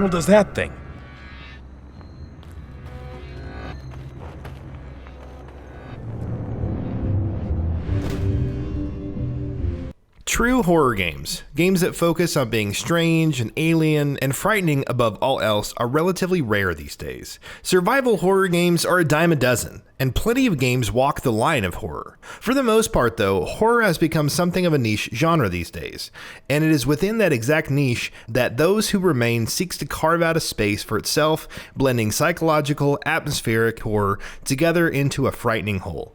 hell does that thing? True horror games that focus on being strange and alien and frightening above all else, are relatively rare these days. Survival horror games are a dime a dozen, and plenty of games walk the line of horror. For the most part though, horror has become something of a niche genre these days, and it is within that exact niche that Those Who Remain seeks to carve out a space for itself, blending psychological, atmospheric horror together into a frightening whole.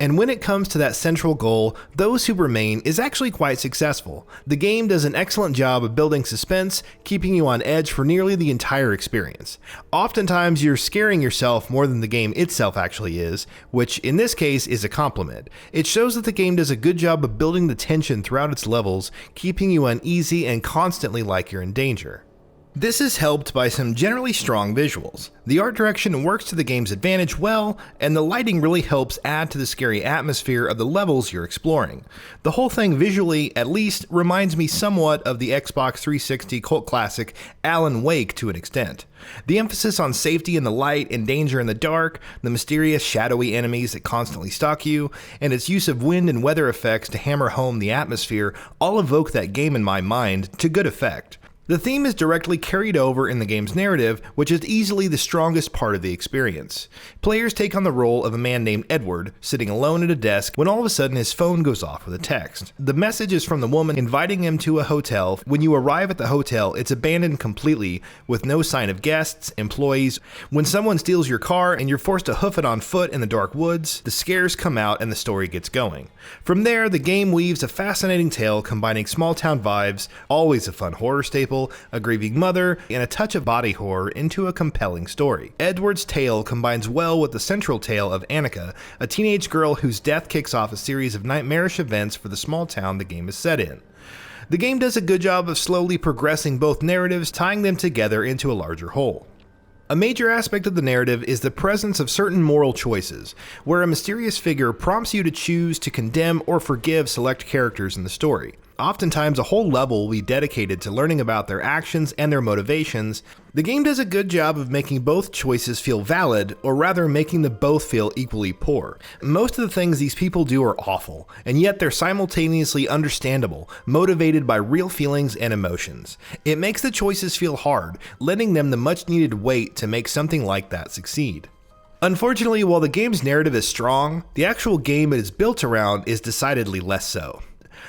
And when it comes to that central goal, Those Who Remain is actually quite successful. The game does an excellent job of building suspense, keeping you on edge for nearly the entire experience. Oftentimes you're scaring yourself more than the game itself actually is, which in this case is a compliment. It shows that the game does a good job of building the tension throughout its levels, keeping you uneasy and constantly like you're in danger. This is helped by some generally strong visuals. The art direction works to the game's advantage well, and the lighting really helps add to the scary atmosphere of the levels you're exploring. The whole thing visually, at least, reminds me somewhat of the Xbox 360 cult classic Alan Wake to an extent. The emphasis on safety in the light and danger in the dark, the mysterious shadowy enemies that constantly stalk you, and its use of wind and weather effects to hammer home the atmosphere all evoke that game in my mind to good effect. The theme is directly carried over in the game's narrative, which is easily the strongest part of the experience. Players take on the role of a man named Edward, sitting alone at a desk when all of a sudden his phone goes off with a text. The message is from the woman inviting him to a hotel. When you arrive at the hotel, it's abandoned completely, with no sign of guests, employees. When someone steals your car and you're forced to hoof it on foot in the dark woods, the scares come out and the story gets going. From there, the game weaves a fascinating tale combining small-town vibes, always a fun horror staple, a grieving mother, and a touch of body horror into a compelling story. Edward's tale combines well with the central tale of Annika, a teenage girl whose death kicks off a series of nightmarish events for the small town the game is set in. The game does a good job of slowly progressing both narratives, tying them together into a larger whole. A major aspect of the narrative is the presence of certain moral choices, where a mysterious figure prompts you to choose to condemn or forgive select characters in the story. Oftentimes, a whole level will be dedicated to learning about their actions and their motivations. The game does a good job of making both choices feel valid, or rather making them both feel equally poor. Most of the things these people do are awful, and yet they're simultaneously understandable, motivated by real feelings and emotions. It makes the choices feel hard, lending them the much needed weight to make something like that succeed. Unfortunately, while the game's narrative is strong, the actual game it is built around is decidedly less so.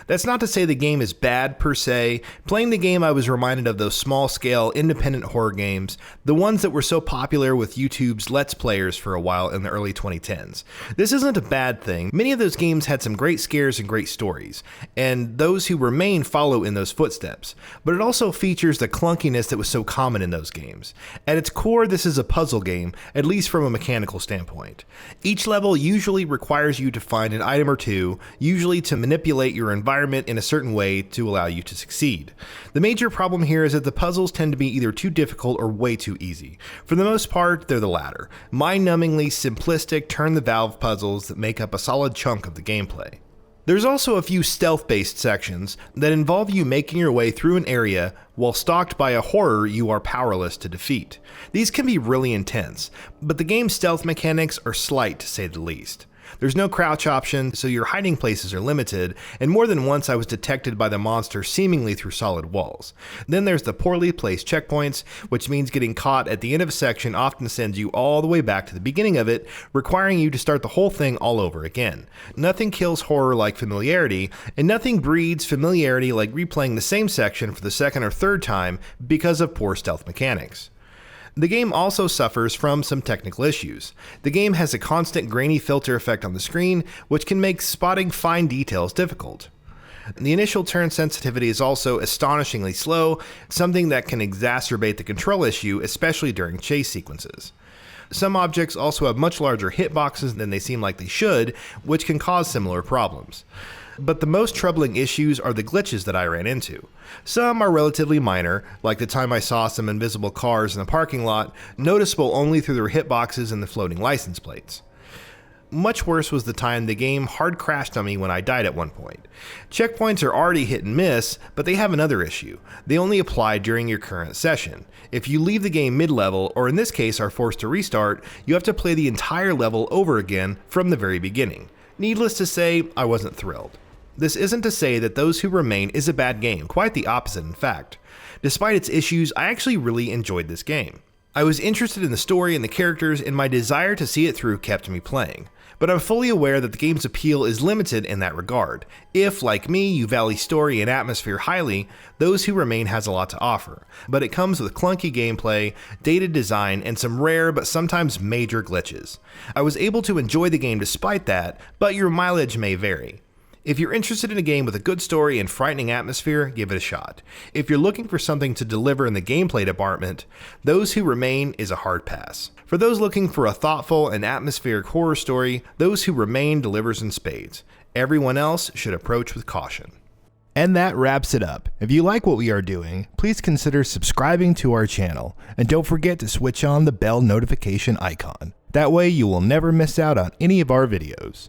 That's not to say the game is bad per se. Playing the game, I was reminded of those small-scale, independent horror games, the ones that were so popular with YouTube's Let's Players for a while in the early 2010s. This isn't a bad thing. Many of those games had some great scares and great stories, and Those Who Remain follow in those footsteps. But it also features the clunkiness that was so common in those games. At its core, this is a puzzle game, at least from a mechanical standpoint. Each level usually requires you to find an item or two, usually to manipulate your environment in a certain way to allow you to succeed. The major problem here is that the puzzles tend to be either too difficult or way too easy. For the most part, they're the latter. Mind-numbingly simplistic turn-the-valve puzzles that make up a solid chunk of the gameplay. There's also a few stealth-based sections that involve you making your way through an area while stalked by a horror you are powerless to defeat. These can be really intense, but the game's stealth mechanics are slight to say the least. There's no crouch option, so your hiding places are limited, and more than once I was detected by the monster seemingly through solid walls. Then there's the poorly placed checkpoints, which means getting caught at the end of a section often sends you all the way back to the beginning of it, requiring you to start the whole thing all over again. Nothing kills horror like familiarity, and nothing breeds familiarity like replaying the same section for the second or third time because of poor stealth mechanics. The game also suffers from some technical issues. The game has a constant grainy filter effect on the screen, which can make spotting fine details difficult. The initial turn sensitivity is also astonishingly slow, something that can exacerbate the control issue, especially during chase sequences. Some objects also have much larger hitboxes than they seem like they should, which can cause similar problems. But the most troubling issues are the glitches that I ran into. Some are relatively minor, like the time I saw some invisible cars in the parking lot, noticeable only through their hitboxes and the floating license plates. much worse was the time the game hard crashed on me when I died at one point. Checkpoints are already hit and miss, but they have another issue. They only apply during your current session. If you leave the game mid-level, or in this case are forced to restart, you have to play the entire level over again from the very beginning. Needless to say, I wasn't thrilled. This isn't to say that Those Who Remain is a bad game, quite the opposite in fact. Despite its issues, I actually really enjoyed this game. I was interested in the story and the characters, and my desire to see it through kept me playing. But I'm fully aware that the game's appeal is limited in that regard. If, like me, you value story and atmosphere highly, Those Who Remain has a lot to offer. But it comes with clunky gameplay, dated design, and some rare but sometimes major glitches. I was able to enjoy the game despite that, but your mileage may vary. If you're interested in a game with a good story and frightening atmosphere, give it a shot. If you're looking for something to deliver in the gameplay department, Those Who Remain is a hard pass. For those looking for a thoughtful and atmospheric horror story, Those Who Remain delivers in spades. Everyone else should approach with caution. And that wraps it up. If you like what we are doing, please consider subscribing to our channel, and don't forget to switch on the bell notification icon. That way you will never miss out on any of our videos.